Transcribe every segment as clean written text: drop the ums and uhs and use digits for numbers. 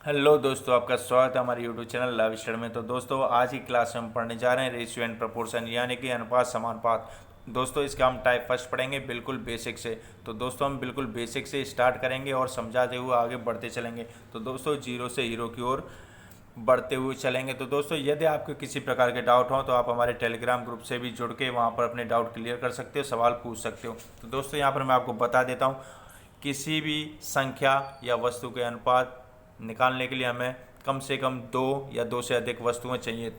Hello दोस्तों, आपका स्वागत है हमारे यूट्यूब चैनल लव स्टडी में। तो दोस्तों, आज की क्लास में हम पढ़ने जा रहे हैं रेशियो एंड प्रपोर्शन, यानी कि अनुपात समानुपात। दोस्तों, इसका हम टाइप फर्स्ट पढ़ेंगे बिल्कुल बेसिक से। तो दोस्तों, हम बिल्कुल बेसिक से स्टार्ट करेंगे और समझाते हुए आगे बढ़ते चलेंगे। तो दोस्तों, जीरो से हीरो की ओर बढ़ते हुए चलेंगे। तो दोस्तों, यदि आपको किसी प्रकार के डाउट हो तो आप हमारे टेलीग्राम ग्रुप से भी जुड़ के वहाँ पर अपने डाउट क्लियर कर सकते हो, सवाल पूछ सकते हो। तो दोस्तों, यहाँ पर मैं आपको बता देता हूँ, किसी भी संख्या या वस्तु के अनुपात निकालने के लिए हमें कम से कम दो या दो से अधिक वस्तुएं चाहिए।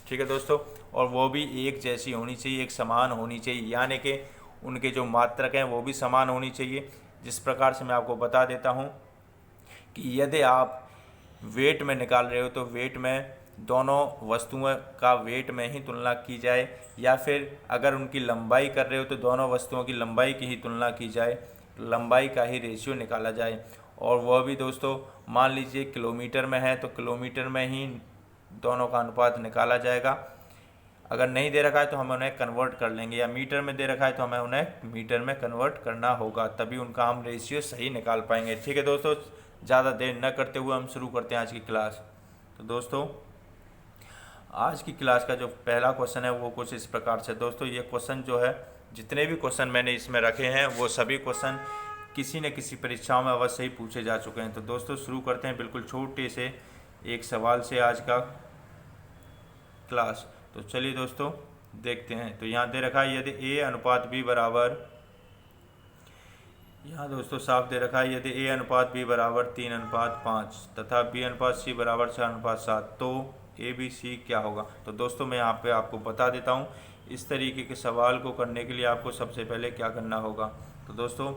ठीक है दोस्तों, और वो भी एक जैसी होनी चाहिए, एक समान होनी चाहिए, यानी कि उनके जो मात्रक हैं वो भी समान होनी चाहिए। जिस प्रकार से मैं आपको बता देता हूँ कि यदि आप वेट में निकाल रहे हो तो वेट में दोनों वस्तुओं का वेट में ही तुलना की जाए, या फिर अगर उनकी लंबाई कर रहे हो तो दोनों वस्तुओं की लंबाई की ही तुलना की जाए, लंबाई का ही रेशियो निकाला जाए। और वह भी दोस्तों, मान लीजिए किलोमीटर में है तो किलोमीटर में ही दोनों का अनुपात निकाला जाएगा। अगर नहीं दे रखा है तो हम उन्हें कन्वर्ट कर लेंगे, या मीटर में दे रखा है तो हमें उन्हें मीटर में कन्वर्ट करना होगा, तभी उनका हम रेशियो सही निकाल पाएंगे। ठीक है दोस्तों, ज़्यादा देर न करते हुए हम शुरू करते हैं आज की क्लास। तो दोस्तों, आज की क्लास का जो पहला क्वेश्चन है वो कुछ इस प्रकार से। दोस्तों, ये क्वेश्चन जो है, जितने भी क्वेश्चन मैंने इसमें रखे हैं वो सभी क्वेश्चन किसी न किसी परीक्षाओं में अवश्य ही पूछे जा चुके हैं। तो दोस्तों, शुरू करते हैं बिल्कुल छोटे से एक सवाल से आज का क्लास। तो चलिए दोस्तों, देखते हैं। तो यहाँ दे रखा है, यदि ए अनुपात बी बराबर, यहाँ दोस्तों साफ दे रखा है, यदि ए अनुपात बी बराबर 3:5 तथा बी अनुपात सी बराबर 4:7, तो ए बी सी क्या होगा। तो दोस्तों, मैं यहाँ पे आपको बता देता हूँ, इस तरीके के सवाल को करने के लिए आपको सबसे पहले क्या करना होगा। तो दोस्तों,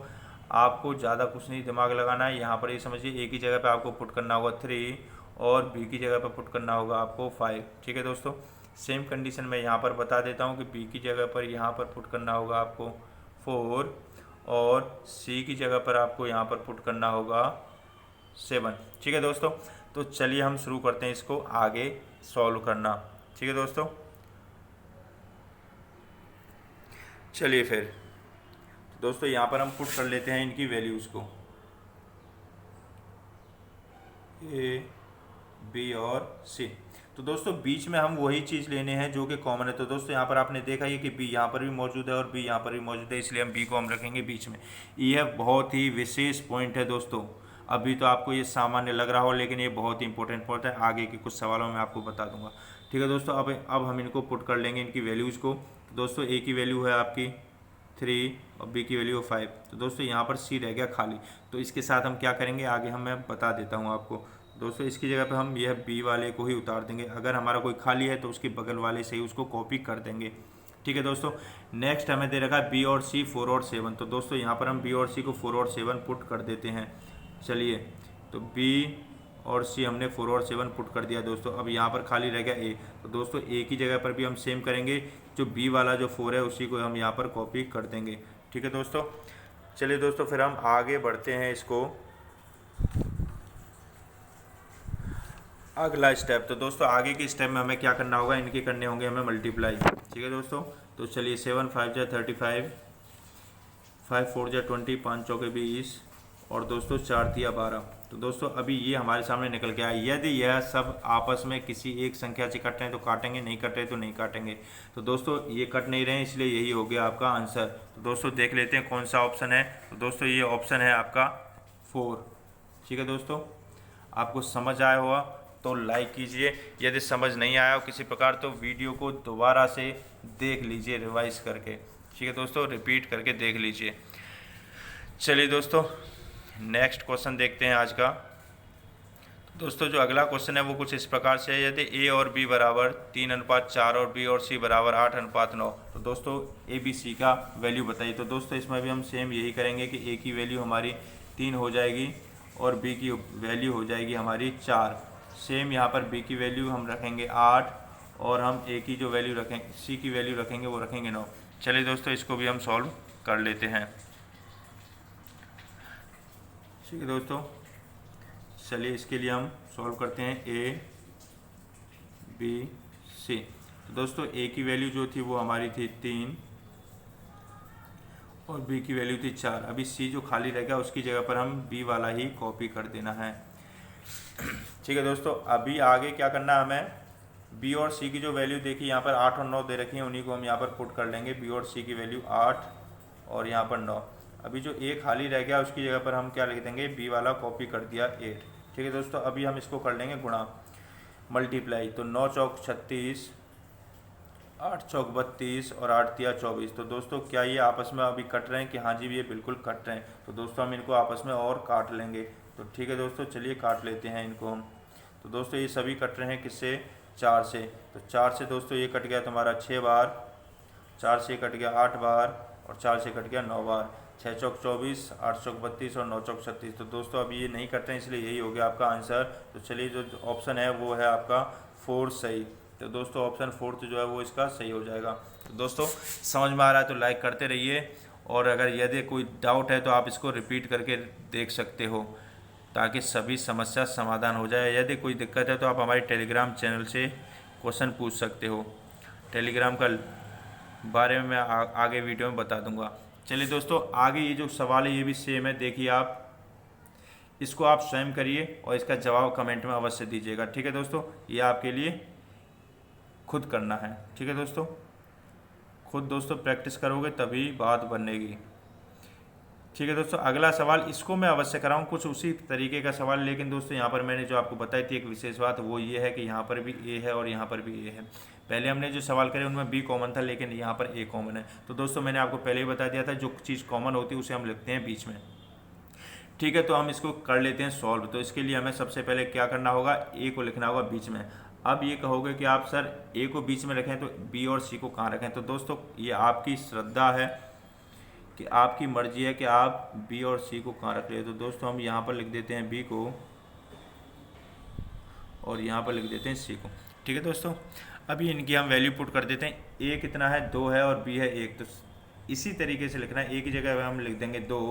आपको ज़्यादा कुछ नहीं दिमाग लगाना है। यहाँ पर ये समझिए, ए की जगह पे आपको पुट करना होगा 3 और बी की जगह पर पुट करना होगा आपको 5। ठीक है दोस्तों, सेम कंडीशन में यहाँ पर बता देता हूँ कि बी की जगह पर यहाँ पर पुट करना होगा आपको 4 और सी की जगह पर आपको यहाँ पर पुट करना होगा 7। ठीक है दोस्तों, तो चलिए हम शुरू करते हैं इसको आगे सॉल्व करना। ठीक है दोस्तों, चलिए फिर दोस्तों यहाँ पर हम पुट कर लेते हैं इनकी वैल्यूज़ को, ए बी और सी। तो दोस्तों, बीच में हम वही चीज़ लेने हैं जो कि कॉमन है। तो दोस्तों, यहाँ पर आपने देखा ही कि बी यहाँ पर भी मौजूद है और बी यहाँ पर भी मौजूद है, इसलिए हम बी को हम रखेंगे बीच में। यह बहुत ही विशेष पॉइंट है दोस्तों। अभी तो आपको ये सामान्य लग रहा हो, लेकिन ये बहुत ही इंपॉर्टेंट पॉइंट है, आगे के कुछ सवालों में आपको बता दूंगा। ठीक है दोस्तों, अब हम इनको पुट कर लेंगे, इनकी वैल्यूज़ को। तो दोस्तों, ए की वैल्यू है आपकी 3 और बी की वैल्यू 5। तो दोस्तों, यहाँ पर सी रह गया खाली, तो इसके साथ हम क्या करेंगे आगे हम मैं बता देता हूँ आपको। दोस्तों, इसकी जगह पे हम यह बी वाले को ही उतार देंगे। अगर हमारा कोई खाली है तो उसके बगल वाले से ही उसको कॉपी कर देंगे। ठीक है दोस्तों, नेक्स्ट हमें दे रखा है बी और सी 4 और 7। तो दोस्तों, यहाँ पर हम बी और सी को 4 और 7 पुट कर देते हैं। चलिए, तो बी और सी हमने 4 और 7 पुट कर दिया दोस्तों। अब यहाँ पर खाली रह गया ए। तो दोस्तों, ए की जगह पर भी हम सेम करेंगे, जो बी वाला जो 4 है उसी को हम यहाँ पर कॉपी कर देंगे। ठीक है दोस्तों, चलिए दोस्तों, फिर हम आगे बढ़ते हैं इसको अगला स्टेप। तो दोस्तों, आगे के स्टेप में हमें क्या करना होगा, इनके करने होंगे हमें मल्टीप्लाई। ठीक है दोस्तों, तो चलिए 7 5 जा 35, 5 4 जा 20, 5 चौके 20 और दोस्तों 4 तिया 12। तो दोस्तों, अभी ये हमारे सामने निकल के आया। यदि यह सब आपस में किसी एक संख्या से कट रहे हैं तो काटेंगे, नहीं कट रहे तो नहीं काटेंगे। तो दोस्तों, ये कट नहीं रहे हैं, इसलिए यही हो गया आपका आंसर। तो दोस्तों, देख लेते हैं कौन सा ऑप्शन है। तो दोस्तों, ये ऑप्शन है आपका 4। ठीक है दोस्तों, आपको समझ आया होगा तो लाइक कीजिए। यदि समझ नहीं आया हो किसी प्रकार तो वीडियो को दोबारा से देख लीजिए रिवाइज करके। ठीक है दोस्तों, रिपीट करके देख लीजिए। चलिए दोस्तों, नेक्स्ट क्वेश्चन देखते हैं आज का। दोस्तों, जो अगला क्वेश्चन है वो कुछ इस प्रकार से है, यदि ए और बी बराबर 3:4 और बी और सी बराबर 8:9, तो दोस्तों ए बी सी का वैल्यू बताइए। तो दोस्तों, इसमें भी हम सेम यही करेंगे कि ए की वैल्यू हमारी 3 हो जाएगी और बी की वैल्यू हो जाएगी हमारी 4। सेम यहाँ पर बी की वैल्यू हम रखेंगे 8 और हम ए की जो वैल्यू रखेंगे, सी की वैल्यू रखेंगे वो रखेंगे 9। चलिए दोस्तों, इसको भी हम सॉल्व कर लेते हैं। ठीक है दोस्तों, चलिए इसके लिए हम सॉल्व करते हैं ए बी सी। तो दोस्तों, ए की वैल्यू जो थी वो हमारी थी 3 और बी की वैल्यू थी 4। अभी सी जो खाली रह गया उसकी जगह पर हम बी वाला ही कॉपी कर देना है। ठीक है दोस्तों, अभी आगे क्या करना है हमें, बी और सी की जो वैल्यू देखी यहाँ पर 8 और 9 दे रखी है, उन्हीं को हम यहाँ पर पुट कर लेंगे। बी और सी की वैल्यू 8 और यहाँ पर 9। अभी जो ए खाली रह गया उसकी जगह पर हम क्या लिख देंगे, बी वाला कॉपी कर दिया 8। ठीक है दोस्तों, अभी हम इसको कर लेंगे गुणा, मल्टीप्लाई। तो 9 चौक 36, 8 चौक 32 और 8 तिया 24। तो दोस्तों क्या ये आपस में अभी कट रहे हैं कि हाँ जी ये बिल्कुल कट रहे हैं। तो दोस्तों हम इनको आपस में और काट लेंगे। तो ठीक है दोस्तों, चलिए काट लेते हैं इनको हम। तो दोस्तों ये सभी कट रहे हैं किससे, 4 से। तो 4 से दोस्तों ये कट गया तुम्हारा 6 बार, 4 से कट गया 8 बार और 4 से कट गया 9 बार। 6 चौक 24, 8 चौक 32 और 9 चौक 36। तो दोस्तों अभी ये नहीं कट रहे हैं, इसलिए यही हो गया आपका आंसर। तो चलिए जो ऑप्शन है वो है आपका 4 सही। तो दोस्तों ऑप्शन 4 जो है वो इसका सही हो जाएगा। तो दोस्तों समझ में आ रहा है तो लाइक करते रहिए, और अगर यदि कोई डाउट है तो आप इसको रिपीट करके देख सकते हो, ताकि सभी समस्या समाधान हो जाए। यदि कोई दिक्कत है तो आप हमारे टेलीग्राम चैनल से क्वेश्चन पूछ सकते हो। टेलीग्राम का बारे में मैं आगे वीडियो में बता दूंगा। चलिए दोस्तों, आगे ये जो सवाल है ये भी सेम है, देखिए आप इसको आप स्वयं करिए और इसका जवाब कमेंट में अवश्य दीजिएगा। ठीक है दोस्तों, ये आपके लिए खुद करना है। ठीक है दोस्तों, खुद दोस्तों प्रैक्टिस करोगे तभी बात बनेगी। ठीक है दोस्तों, अगला सवाल इसको मैं अवश्य कराऊँ, कुछ उसी तरीके का सवाल, लेकिन दोस्तों यहाँ पर मैंने जो आपको बताई थी एक विशेष बात, वो ये है कि यहाँ पर भी ए है और यहाँ पर भी ए है। पहले हमने जो सवाल करे उनमें बी कॉमन था, लेकिन यहाँ पर ए कॉमन है। तो दोस्तों मैंने आपको पहले ही बता दिया था, जो चीज़ कॉमन होती है उसे हम लिखते हैं बीच में। ठीक है, तो हम इसको कर लेते हैं सॉल्व। तो इसके लिए हमें सबसे पहले क्या करना होगा, ए को लिखना होगा बीच में। अब ये कहोगे कि आप सर ए को बीच में रखें तो बी और सी को कहाँ रखें। तो दोस्तों ये आपकी श्रद्धा है कि आपकी मर्जी है कि आप बी और सी को कहाँ रख ले। तो दोस्तों हम यहाँ पर लिख देते हैं बी को और यहाँ पर लिख देते हैं सी को। ठीक है दोस्तों, अभी इनकी हम वैल्यू पुट कर देते हैं। ए कितना है, 2 है और बी है 1। तो इसी तरीके से लिखना है, ए की जगह पे हम लिख देंगे 2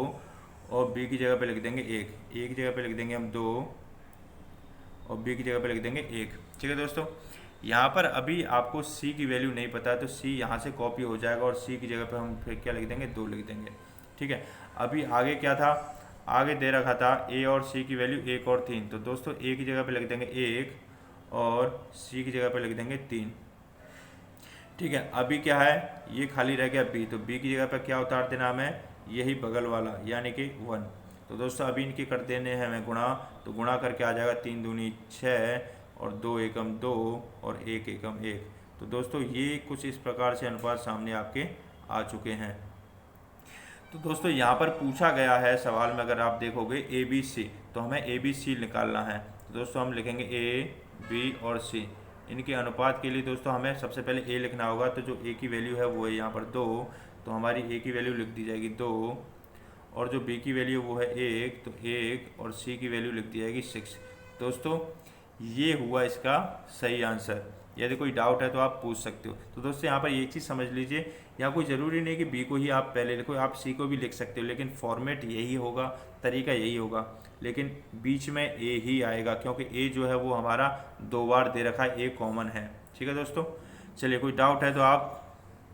और बी की जगह पे लिख देंगे 1। ए की जगह पे लिख देंगे हम 2 और बी की जगह पे लिख देंगे 1। ठीक है दोस्तों, यहाँ पर अभी आपको सी की वैल्यू नहीं पता है तो सी यहाँ से कॉपी हो जाएगा और सी की जगह पे हम फिर क्या लिख देंगे, 2 लिख देंगे। ठीक है, अभी आगे क्या था, आगे दे रखा था ए और सी की वैल्यू 1 और 3। तो दोस्तों ए की जगह पे लिख देंगे 1 और सी की जगह पे लिख देंगे 3। ठीक है, अभी क्या है, ये खाली रह गया बी। तो बी की जगह पे क्या उतार देना हमें, यही बगल वाला यानी कि 1। तो दोस्तों अभी इनके कर देने हैं हमें गुणा। तो गुणा करके आ जाएगा 3 दूनी 6 और 2 एकम 2 और 1 एकम 1। तो दोस्तों ये कुछ इस प्रकार से अनुपात सामने आपके आ चुके हैं। तो दोस्तों यहाँ पर पूछा गया है सवाल में, अगर आप देखोगे ए बी सी, तो हमें ए बी सी निकालना है। तो दोस्तों हम लिखेंगे ए बी और सी, इनके अनुपात के लिए दोस्तों हमें सबसे पहले ए लिखना होगा। तो जो ए की वैल्यू है वो है यहाँ पर 2, तो हमारी ए की वैल्यू लिख दी जाएगी 2, और जो बी की वैल्यू वो है 1, तो 1, और सी की वैल्यू लिख दी जाएगी 6। दोस्तों ये हुआ इसका सही आंसर। यदि कोई डाउट है तो आप पूछ सकते हो। तो दोस्तों यहाँ पर एक चीज़ समझ लीजिए, यहाँ कोई ज़रूरी नहीं कि बी को ही आप पहले लिखो, आप सी को भी लिख सकते हो, लेकिन फॉर्मेट यही होगा, तरीका यही होगा, लेकिन बीच में ए ही आएगा क्योंकि ए जो है वो हमारा 2 बार दे रखा है, ए कॉमन है। ठीक है दोस्तों, चलिए कोई डाउट है तो आप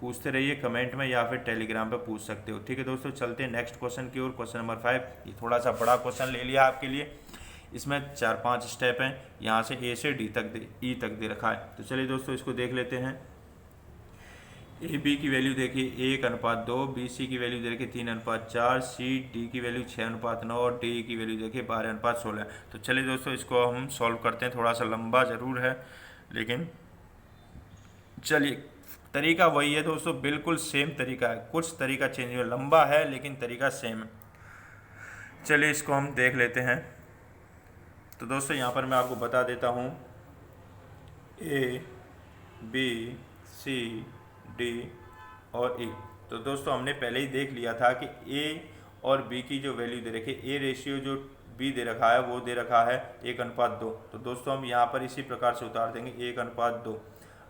पूछते रहिए कमेंट में या फिर टेलीग्राम पे पूछ सकते हो। ठीक है दोस्तों, चलते हैं नेक्स्ट क्वेश्चन की ओर। क्वेश्चन नंबर 5, ये थोड़ा सा बड़ा क्वेश्चन ले लिया आपके लिए। इसमें 4-5 स्टेप हैं, यहाँ से ए से डी तक ई तक दे रखा है। तो चलिए दोस्तों इसको देख लेते हैं। ए बी की वैल्यू देखिए 1:2, बी सी की वैल्यू देखिए 3:4, सी डी की वैल्यू 6:9 और डी की वैल्यू देखिए 12:16। तो चलिए दोस्तों इसको हम सॉल्व करते हैं। थोड़ा सा लंबा ज़रूर है, लेकिन चलिए तरीका वही है दोस्तों, बिल्कुल सेम तरीका है, कुछ तरीका चेंज है, लंबा है लेकिन तरीका सेम है। चलिए इसको हम देख लेते हैं। तो दोस्तों यहाँ पर मैं आपको बता देता हूँ, ए बी सी डी और ई। तो दोस्तों हमने पहले ही देख लिया था कि ए और बी की जो वैल्यू दे रखी है, ए रेशियो जो बी दे रखा है वो दे रखा है 1:2। तो दोस्तों हम यहाँ पर इसी प्रकार से उतार देंगे 1:2।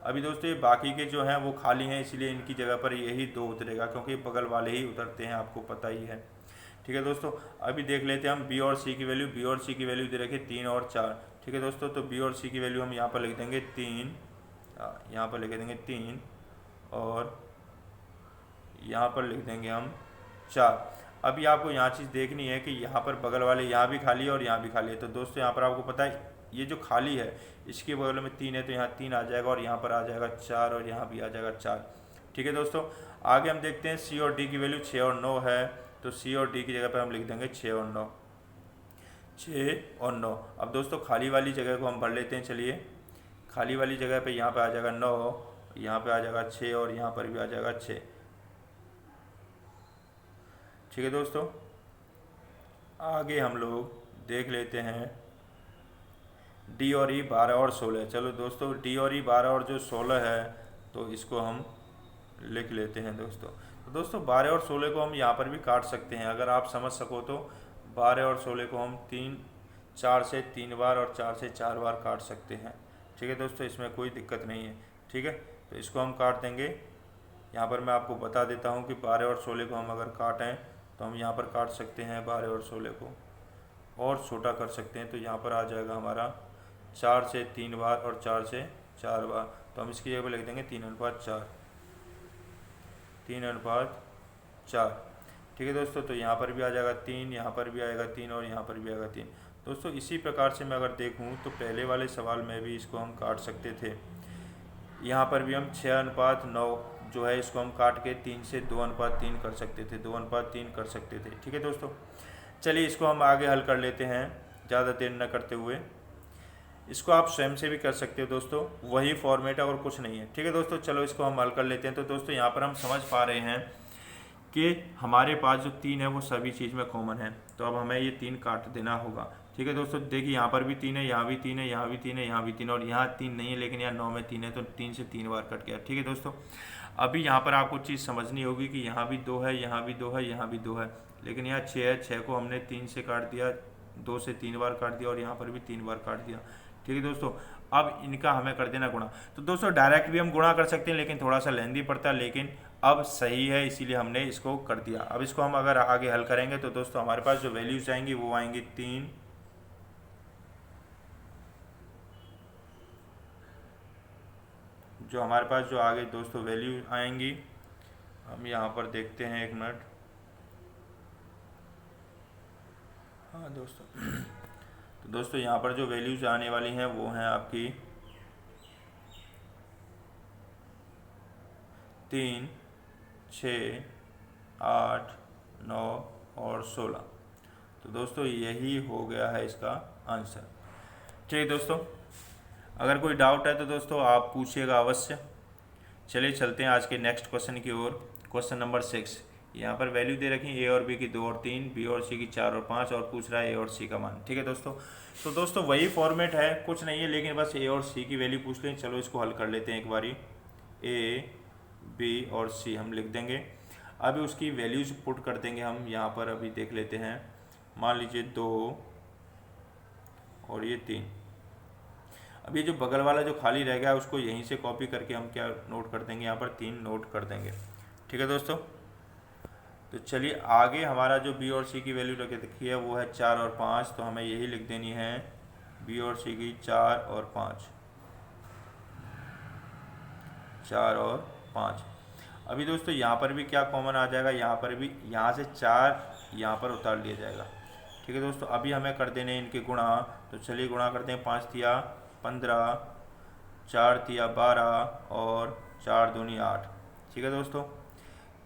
अभी दोस्तों ये बाकी के जो हैं वो खाली हैं, इसलिए इनकी जगह पर यही 2 उतरेगा, क्योंकि बगल वाले ही उतरते हैं, आपको पता ही है। ठीक है दोस्तों, अभी देख लेते हैं हम बी और सी की वैल्यू। बी और सी की वैल्यू दे रखी 3 और 4। ठीक है दोस्तों, तो बी और सी की वैल्यू हम यहाँ पर लिख देंगे 3, यहाँ पर लिख देंगे 3 और यहाँ पर लिख देंगे हम 4। अभी आपको यहाँ चीज़ देखनी है कि यहाँ पर बगल वाले यहाँ भी खाली है और यहाँ भी खाली है। तो दोस्तों यहाँ पर आपको पता है ये जो खाली है इसके बगल में 3 है तो यहाँ 3 आ जाएगा और यहाँ पर आ जाएगा 4 और यहाँ भी आ जाएगा 4। ठीक है दोस्तों, आगे हम देखते हैं सी और डी की वैल्यू 6 और 9 है, तो सी और डी की जगह पर हम लिख देंगे 6 और 9, 6 और 9। अब दोस्तों खाली वाली जगह को हम भर लेते हैं। चलिए, खाली वाली जगह पे यहाँ पे आ जाएगा 9, यहाँ पे आ जाएगा 6 और यहाँ पर भी आ जाएगा 6। ठीक है दोस्तों, आगे हम लोग देख लेते हैं डी और ई 12 और 16। चलो दोस्तों, डी और ई 12 और जो 16 है तो इसको हम लिख लेते हैं दोस्तों। तो दोस्तों 12 और 16 को हम यहाँ पर भी काट सकते हैं, अगर आप समझ सको तो 12 और 16 को हम 4 से 3 बार और 4 से 4 बार काट सकते हैं। ठीक है दोस्तों, इसमें कोई दिक्कत नहीं है। ठीक है, तो इसको हम काट देंगे। यहाँ पर मैं आपको बता देता हूँ कि 12 और 16 को हम अगर काटें तो हम यहाँ पर काट सकते हैं 12 और 16 को, और छोटा कर सकते हैं। तो यहाँ पर आ जाएगा हमारा 4 से 3 बार और 4 से 4 बार, तो हम इसकी जगह पर लिख देंगे 3:4, 3:4। ठीक है दोस्तों, तो यहाँ पर भी आ जाएगा 3, यहाँ पर भी आएगा 3 और यहाँ पर भी आएगा 3। दोस्तों इसी प्रकार से मैं अगर देखूँ तो पहले वाले सवाल में भी इसको हम काट सकते थे। यहाँ पर भी हम 6:9 जो है इसको हम काट के 3 से 2:3 कर सकते थे, 2:3 कर सकते थे। ठीक है दोस्तों, चलिए इसको हम आगे हल कर लेते हैं ज़्यादा देर न करते हुए। इसको आप स्वयं से भी कर सकते हो दोस्तों, वही फॉर्मेट है और कुछ नहीं है। ठीक है दोस्तों, चलो इसको हम हल कर लेते हैं। तो दोस्तों यहाँ पर हम समझ पा रहे हैं कि हमारे पास जो 3 है वो सभी चीज़ में कॉमन है, तो अब हमें ये 3 काट देना होगा। ठीक है दोस्तों, देखिए यहाँ पर भी 3 है, यहाँ भी 3 है, यहाँ भी 3 है, यहाँ भी 3 और यहाँ 3 नहीं है, लेकिन यहाँ 9 में 3 है, तो 3 से 3 बार कट गया। ठीक है दोस्तों, अभी यहाँ पर आपको चीज़ समझनी होगी कि यहाँ भी 2 है, यहाँ भी 2 है, यहाँ भी 2 है, लेकिन यहाँ 6 है, 6 को हमने 3 से काट दिया, 2 से 3 बार काट दिया और यहाँ पर भी 3 बार काट दिया। ठीक है दोस्तों, अब इनका हमें कर देना गुणा। तो दोस्तों डायरेक्ट भी हम गुणा कर सकते हैं, लेकिन थोड़ा सा लेंदी पड़ता है, लेकिन अब सही है इसीलिए हमने इसको कर दिया। अब इसको हम अगर आगे हल करेंगे तो दोस्तों हमारे पास जो वैल्यूज आएंगी वो आएंगी 3, जो हमारे पास जो आगे दोस्तों वैल्यू आएंगी हम यहाँ पर देखते हैं, 1 मिनट। हाँ दोस्तों, तो दोस्तों यहाँ पर जो वैल्यूज आने वाली हैं वो हैं आपकी 3, 6, 8, 9 और 16। तो दोस्तों यही हो गया है इसका आंसर। ठीक है दोस्तों, अगर कोई डाउट है तो दोस्तों आप पूछिएगा अवश्य। चलिए चलते हैं आज के नेक्स्ट क्वेश्चन की ओर। क्वेश्चन नंबर 6, यहाँ पर वैल्यू दे रखी है ए और बी की 2 और 3, बी और सी की 4 और 5 और पूछ रहा है ए और सी का मान। ठीक है दोस्तों, तो दोस्तों वही फॉर्मेट है, कुछ नहीं है, लेकिन बस ए और सी की वैल्यू पूछ लें। चलो इसको हल कर लेते हैं एक बारी। ए, बी और सी हम लिख देंगे, अभी उसकी वैल्यूज पुट कर देंगे हम यहाँ पर। अभी देख लेते हैं, मान लीजिए 2 और ये 3। अब ये जो बगल वाला जो खाली रह गया उसको यहीं से कॉपी करके हम क्या नोट कर देंगे, यहाँ पर 3 नोट कर देंगे। ठीक है दोस्तों, तो चलिए आगे हमारा जो बी और सी की वैल्यू रखी है वो है 4 और 5, तो हमें यही लिख देनी है बी और सी की 4 और 5, 4 और 5। अभी दोस्तों यहाँ पर भी क्या कॉमन आ जाएगा, यहाँ पर भी यहाँ से 4 यहाँ पर उतार लिया जाएगा। ठीक है दोस्तों, अभी हमें कर देने इनके गुणा, तो चलिए गुणा करते हैं। 5 तिया 15, 4 तिया 12 और 4 दूनी 8। ठीक है दोस्तों,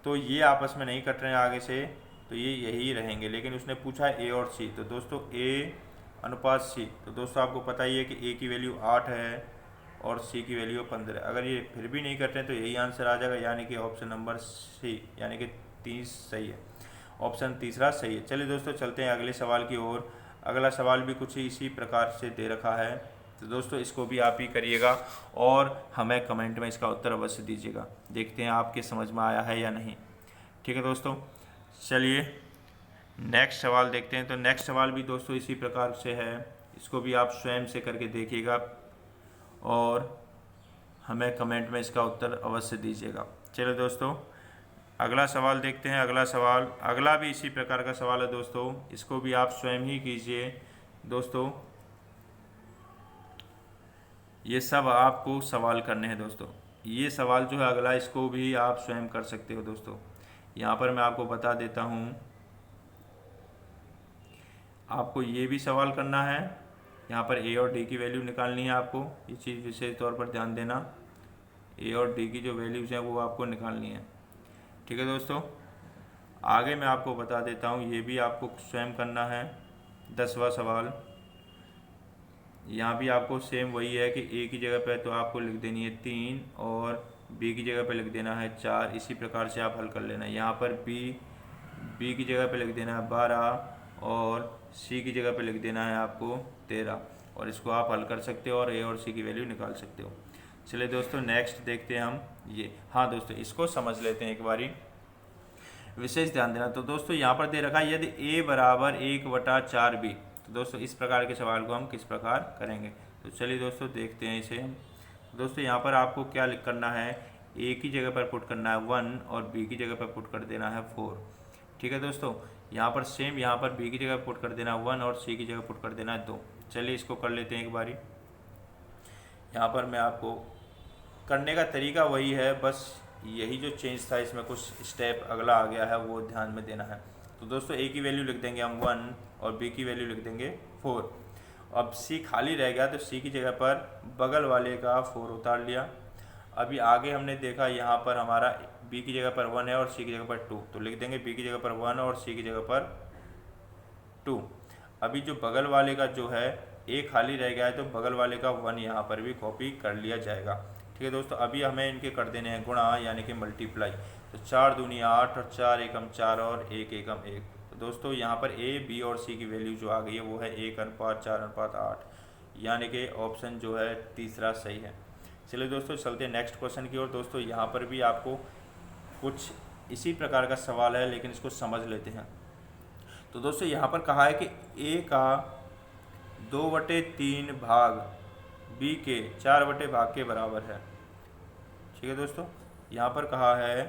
तो ये आपस में नहीं कट रहे हैं आगे से, तो ये यही रहेंगे, लेकिन उसने पूछा ए और सी, तो दोस्तों ए अनुपात सी, तो दोस्तों आपको पता ही है कि ए की वैल्यू 8 है और सी की वैल्यू 15। अगर ये फिर भी नहीं कट रहे हैं तो यही आंसर आ जाएगा, यानी कि ऑप्शन नंबर सी यानी कि 30 सही है, ऑप्शन तीसरा सही है। चलिए दोस्तों चलते हैं अगले सवाल की ओर। अगला सवाल भी कुछ इसी प्रकार से दे रखा है, तो दोस्तों इसको भी आप ही करिएगा और हमें कमेंट में इसका उत्तर अवश्य दीजिएगा। देखते हैं आपके समझ में आया है या नहीं। ठीक है दोस्तों, चलिए नेक्स्ट सवाल देखते हैं। तो नेक्स्ट सवाल भी दोस्तों इसी प्रकार से है, इसको भी आप स्वयं से करके देखिएगा और हमें कमेंट में इसका उत्तर अवश्य दीजिएगा। चलिए दोस्तों अगला सवाल देखते हैं। अगला भी इसी प्रकार का सवाल है दोस्तों, इसको भी आप स्वयं ही कीजिए दोस्तों। ये सब आपको सवाल करने हैं दोस्तों। ये सवाल जो है अगला, इसको भी आप स्वयं कर सकते हो दोस्तों। यहाँ पर मैं आपको बता देता हूँ, आपको ये भी सवाल करना है यहाँ पर ए और डी की वैल्यू निकालनी है आपको, ये चीज़ विशेष तौर पर ध्यान देना। ए और डी की जो वैल्यूज़ हैं वो आपको निकालनी है। ठीक है दोस्तों, आगे मैं आपको बता देता हूँ, ये भी आपको स्वयं करना है। 10वां सवाल, यहाँ भी आपको सेम वही है कि ए की जगह पे तो आपको लिख देनी है 3 और बी की जगह पे लिख देना है 4। इसी प्रकार से आप हल कर लेना। यहाँ पर बी की जगह पे लिख देना है 12 और सी की जगह पे लिख देना है आपको 13, और इसको आप हल कर सकते हो और ए और सी की वैल्यू निकाल सकते हो। चलिए दोस्तों नेक्स्ट देखते हैं हम ये। हाँ दोस्तों, इसको समझ लेते हैं एक बारी, विशेष ध्यान देना। तो दोस्तों यहाँ पर दे रखा है यदि a बराबर 1/4b, तो दोस्तों इस प्रकार के सवाल को हम किस प्रकार करेंगे। तो चलिए दोस्तों देखते हैं इसे हम। दोस्तों यहाँ पर आपको क्या करना है, a की जगह पर पुट करना है 1 और b की जगह पर पुट कर देना है 4। ठीक है दोस्तों, यहाँ पर सेम यहाँ पर b की जगह पुट कर देना है 1 और c की जगह पुट कर देना है 2। चलिए इसको कर लेते हैं एक बारी। यहाँ पर मैं आपको करने का तरीका वही है, बस यही जो चेंज था इसमें कुछ स्टेप अगला आ गया है वो ध्यान में देना है। तो दोस्तों ए की वैल्यू लिख देंगे हम 1 और बी की वैल्यू लिख देंगे 4। अब सी खाली रह गया तो सी की जगह पर बगल वाले का 4 उतार लिया। अभी आगे हमने देखा यहाँ पर हमारा बी की जगह पर 1 है और सी की जगह पर 2, तो लिख देंगे बी की जगह पर 1 और सी की जगह पर 2। अभी जो बगल वाले का जो है ए खाली रह गया है तो बगल वाले का 1 यहाँ पर भी कॉपी कर लिया जाएगा। ठीक है दोस्तों, अभी हमें इनके कर देने हैं गुणा यानी कि मल्टीप्लाई। तो 4 दूनी 8 और 4 एकम 4 और 1 एकम 1। तो दोस्तों यहाँ पर ए बी और सी की वैल्यू जो आ गई है वो है 1:4:8, यानी कि ऑप्शन जो है तीसरा सही है। चलिए दोस्तों चलते हैं नेक्स्ट क्वेश्चन की ओर। दोस्तों यहाँ पर भी आपको कुछ इसी प्रकार का सवाल है, लेकिन इसको समझ लेते हैं। तो दोस्तों यहाँ पर कहा है कि ए का 2/3 भाग बी के 4 भाग के बराबर है। ठीक है दोस्तों, यहाँ पर कहा है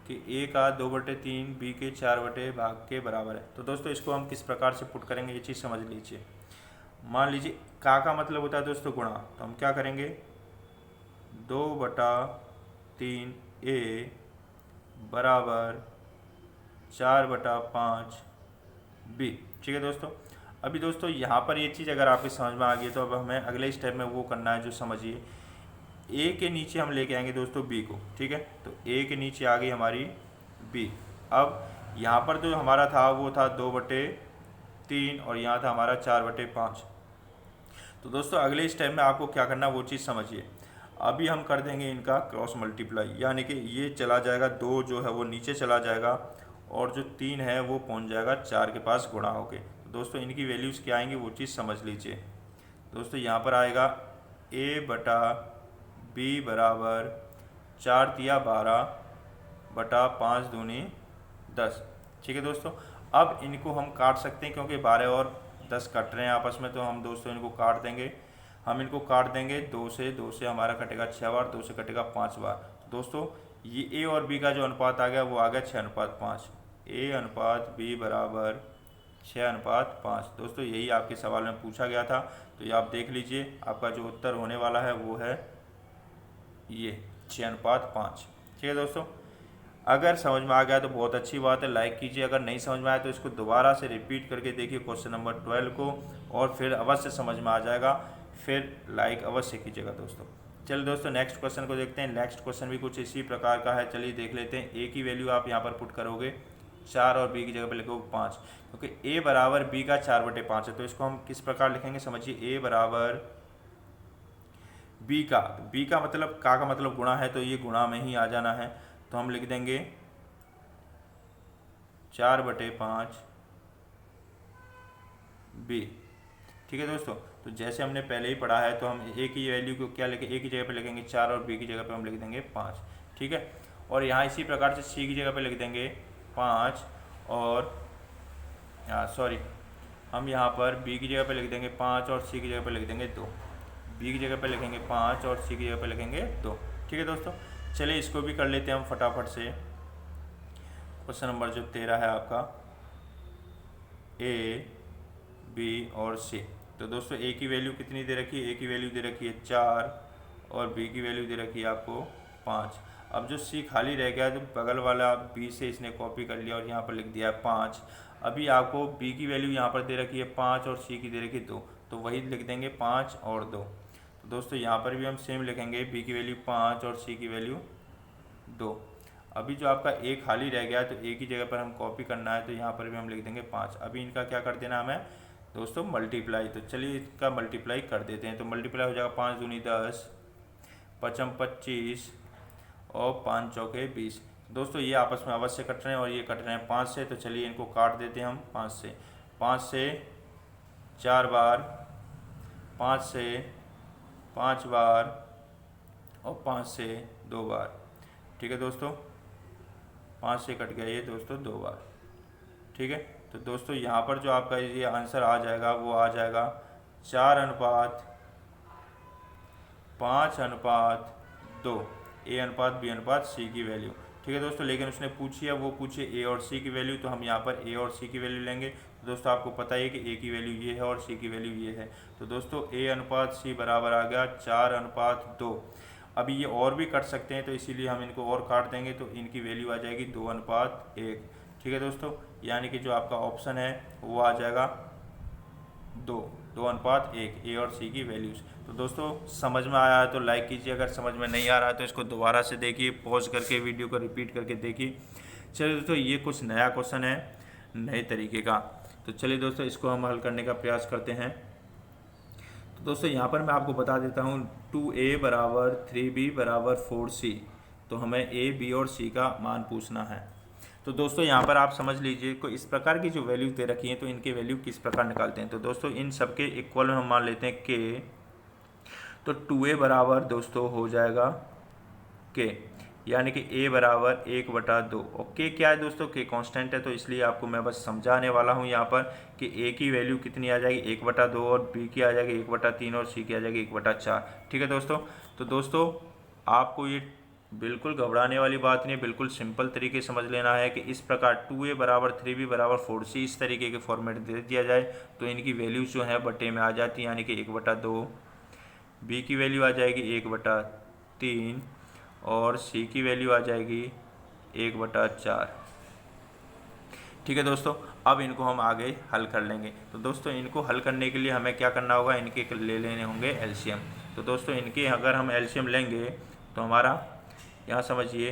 कि ए का 2/3 बी के 4 भाग के बराबर है। तो दोस्तों इसको हम किस प्रकार से पुट करेंगे ये चीज़ समझ लीजिए। मान लीजिए का मतलब होता है दोस्तों गुणा, तो हम क्या करेंगे 2/3 ए बराबर 4/5 बी। ठीक है दोस्तों, अभी दोस्तों यहाँ पर ये चीज़ अगर आपकी समझ में आ गई तो अब हमें अगले स्टेप में वो करना है जो समझिए। ए के नीचे हम लेके आएंगे दोस्तों बी को। ठीक है, तो ए के नीचे आ गई हमारी बी। अब यहाँ पर जो हमारा था वो था 2/3 और यहाँ था हमारा 4/5। तो दोस्तों अगले स्टेप में आपको क्या करना है वो चीज़ समझिए। अभी हम कर देंगे इनका क्रॉस मल्टीप्लाई, यानी कि ये चला जाएगा 2 जो है वो नीचे चला जाएगा और जो 3 है वो पहुँच जाएगा 4 के पास गुणा होके। दोस्तों इनकी वैल्यूज़ क्या आएंगी वो चीज़ समझ लीजिए। दोस्तों यहाँ पर आएगा a/b बराबर 4×12 दूनी 10। ठीक है दोस्तों, अब इनको हम काट सकते हैं क्योंकि 12 और 10 कट रहे हैं आपस में, तो हम दोस्तों इनको काट देंगे। हम इनको काट देंगे 2 से हमारा कटेगा 6 बार, 2 से कटेगा 5 बार। दोस्तों ये ए और बी का जो अनुपात आ गया वो आ गया 6:5। a/b बराबर 6:5। दोस्तों यही आपके सवाल में पूछा गया था, तो ये आप देख लीजिए आपका जो उत्तर होने वाला है वो है ये 6:5। ठीक है दोस्तों, अगर समझ में आ गया तो बहुत अच्छी बात है, लाइक कीजिए। अगर नहीं समझ में आया तो इसको दोबारा से रिपीट करके देखिए क्वेश्चन नंबर 12 को, और फिर अवश्य समझ में आ जाएगा, फिर लाइक अवश्य कीजिएगा दोस्तों। चलिए दोस्तों नेक्स्ट क्वेश्चन को देखते हैं। नेक्स्ट क्वेश्चन भी कुछ इसी प्रकार का है, चलिए देख लेते हैं। ए की वैल्यू आप यहाँ पर पुट करोगे 4 और बी की जगह पर लिखोगे 5, क्योंकि a बराबर b का 4/5 है। तो इसको हम किस प्रकार लिखेंगे समझिए। a बराबर b का मतलब का मतलब गुणा है, तो ये गुणा में ही आ जाना है। तो हम लिख देंगे 4/5 b। ठीक है दोस्तों, तो जैसे हमने पहले ही पढ़ा है तो हम a की वैल्यू को क्या लिखें, a की जगह पे लिखेंगे 4 और b की जगह पे हम लिख देंगे 5। ठीक है, और यहाँ इसी प्रकार से c की जगह पे लिख देंगे 5 और हम यहाँ पर b की जगह पे लिख देंगे 5 और c की जगह पे लिख देंगे 2। b की जगह पे लिखेंगे 5 और c की जगह पे लिखेंगे 2। ठीक है दोस्तों, चलिए इसको भी कर लेते हैं हम फटाफट से। क्वेश्चन नंबर जो 13 है आपका a, b और c। तो दोस्तों a की वैल्यू कितनी दे रखी है, a की वैल्यू दे रखी है 4 और b की वैल्यू दे रखी है आपको 5। अब जो c खाली रह गया तो बगल वाला b से इसने कॉपी कर लिया और यहाँ पर लिख दिया है 5। अभी आपको b की वैल्यू यहाँ पर दे रखी है 5 और c की दे रखी है 2, तो वही लिख देंगे 5 और 2। तो दोस्तों यहाँ पर भी हम सेम लिखेंगे, बी की वैल्यू 5 और सी की वैल्यू 2। अभी जो आपका ए खाली रह गया तो ए की जगह पर हम कॉपी करना है, तो यहाँ पर भी हम लिख देंगे 5। अभी इनका क्या कर देना हमें दोस्तों, मल्टीप्लाई। तो चलिए इसका मल्टीप्लाई कर देते हैं। तो मल्टीप्लाई हो जाएगा 5 दूनी 10, 5 25 और 5 चौके 20। दोस्तों ये आपस में अवश्य कट रहे हैं और ये कट रहे हैं 5 से, तो चलिए इनको काट देते हैं हम 5 से। 5 से 4 बार, 5 से 5 बार और 5 से 2 बार। ठीक है दोस्तों, 5 से कट गया ये दोस्तों 2 बार। ठीक है, तो दोस्तों यहाँ पर जो आपका ये आंसर आ जाएगा वो आ जाएगा 4:5:2, A/B/C की वैल्यू। ठीक है दोस्तों, लेकिन उसने पूछी है, वो पूछे ए और सी की वैल्यू, तो हम यहाँ पर ए और सी की वैल्यू लेंगे। तो दोस्तों आपको पता ही है कि ए की वैल्यू ये है और सी की वैल्यू ये है। तो दोस्तों A/C बराबर आ गया 4:2। अभी ये और भी कट सकते हैं, तो इसीलिए हम इनको और काट देंगे, तो इनकी वैल्यू आ जाएगी 2:1। ठीक है दोस्तों, यानी कि जो आपका ऑप्शन है वो आ जाएगा 2:1, ए और सी की वैल्यूज़। तो दोस्तों समझ में आया है तो लाइक कीजिए, अगर समझ में नहीं आ रहा है तो इसको दोबारा से देखिए, पॉज करके वीडियो को रिपीट करके देखिए। चलिए दोस्तों, ये कुछ नया क्वेश्चन है नए तरीके का, तो चलिए दोस्तों इसको हम हल करने का प्रयास करते हैं। तो दोस्तों यहाँ पर मैं आपको बता देता हूँ 2A बराबर 3B बराबर 4C। तो हमें A, B और C का मान पूछना है। तो दोस्तों यहाँ पर आप समझ लीजिए को इस प्रकार की जो वैल्यू दे रखी है तो इनके वैल्यू किस प्रकार निकालते हैं। तो दोस्तों इन सबके इक्वल हम मान लेते हैं K। तो 2A बराबर दोस्तों हो जाएगा K, यानी कि A बराबर 1/2। और K क्या है दोस्तों, K कांस्टेंट है, तो इसलिए आपको मैं बस समझाने वाला हूँ यहाँ पर कि A की वैल्यू कितनी आ जाएगी 1/2 और B की आ जाएगी 1/3 और C की आ जाएगी 1/4। ठीक है दोस्तों, तो दोस्तों आपको ये बिल्कुल घबराने वाली बात नहीं है, बिल्कुल सिंपल तरीके से समझ लेना है कि इस प्रकार 2A बराबर 3B बराबर 4C इस तरीके के फॉर्मेट दे दिया जाए तो इनकी वैल्यूज जो है बटे में आ जाती है, यानी कि 1/2, B की वैल्यू आ जाएगी 1/3 और C की वैल्यू आ जाएगी 1/4। ठीक है दोस्तों, अब इनको हम आगे हल कर लेंगे। तो दोस्तों इनको हल करने के लिए हमें क्या करना होगा, इनके ले लेने होंगे एलसीएम। तो दोस्तों इनके अगर हम एलसीएम लेंगे तो हमारा यहाँ समझिए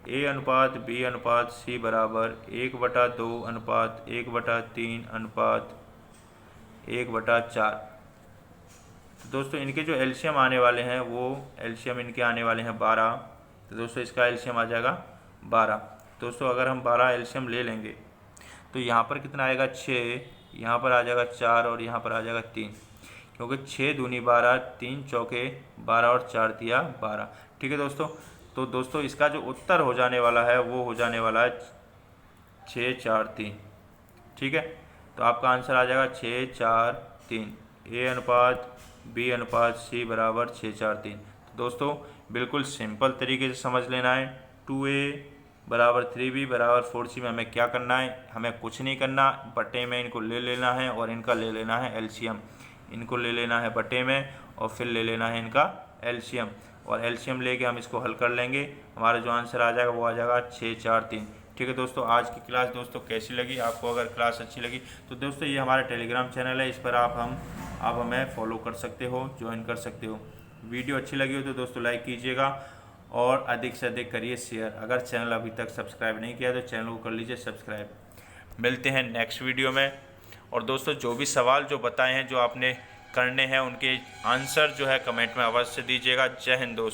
A/B/C बराबर 1/2:1/3:1/4। तो दोस्तों इनके जो एलसीएम आने वाले हैं वो एलसीएम इनके आने वाले हैं 12। तो दोस्तों इसका एलसीएम आ जाएगा 12। दोस्तों अगर हम 12 एलसीएम ले लेंगे तो यहाँ पर कितना आएगा 6, यहाँ पर आ जाएगा 4 और यहाँ पर आ जाएगा 3, क्योंकि 6 दूनी 12, 3 चौके 12 और 4 दिया 12। ठीक है दोस्तों, तो दोस्तों इसका जो उत्तर हो जाने वाला है वो हो जाने वाला है 6 4 3। ठीक है, तो आपका आंसर आ जाएगा 6 4 3, A/B/C बराबर 6 4 3। तो दोस्तों बिल्कुल सिंपल तरीके से समझ लेना है। 2A बराबर 3B बराबर 4C में हमें क्या करना है, हमें कुछ नहीं करना, बटे में इनको ले लेना है और इनका ले लेना है एलसीएम। इनको ले लेना है बटे में और फिर ले लेना है इनका एलसीएम, और एलसीएम लेके हम इसको हल कर लेंगे। हमारा जो आंसर आ जाएगा वो आ जाएगा 6 4 3। ठीक है दोस्तों, आज की क्लास दोस्तों कैसी लगी आपको? अगर क्लास अच्छी लगी तो दोस्तों ये हमारा टेलीग्राम चैनल है, इस पर आप हमें फॉलो कर सकते हो, ज्वाइन कर सकते हो। वीडियो अच्छी लगी हो तो दोस्तों लाइक कीजिएगा और अधिक से अधिक करिए शेयर। अगर चैनल अभी तक सब्सक्राइब नहीं किया तो चैनल को कर लीजिए सब्सक्राइब। मिलते हैं नेक्स्ट वीडियो में। और दोस्तों जो भी सवाल जो बताए हैं, जो आपने करने हैं, उनके आंसर जो है कमेंट में अवश्य दीजिएगा। जय हिंद दोस्तों।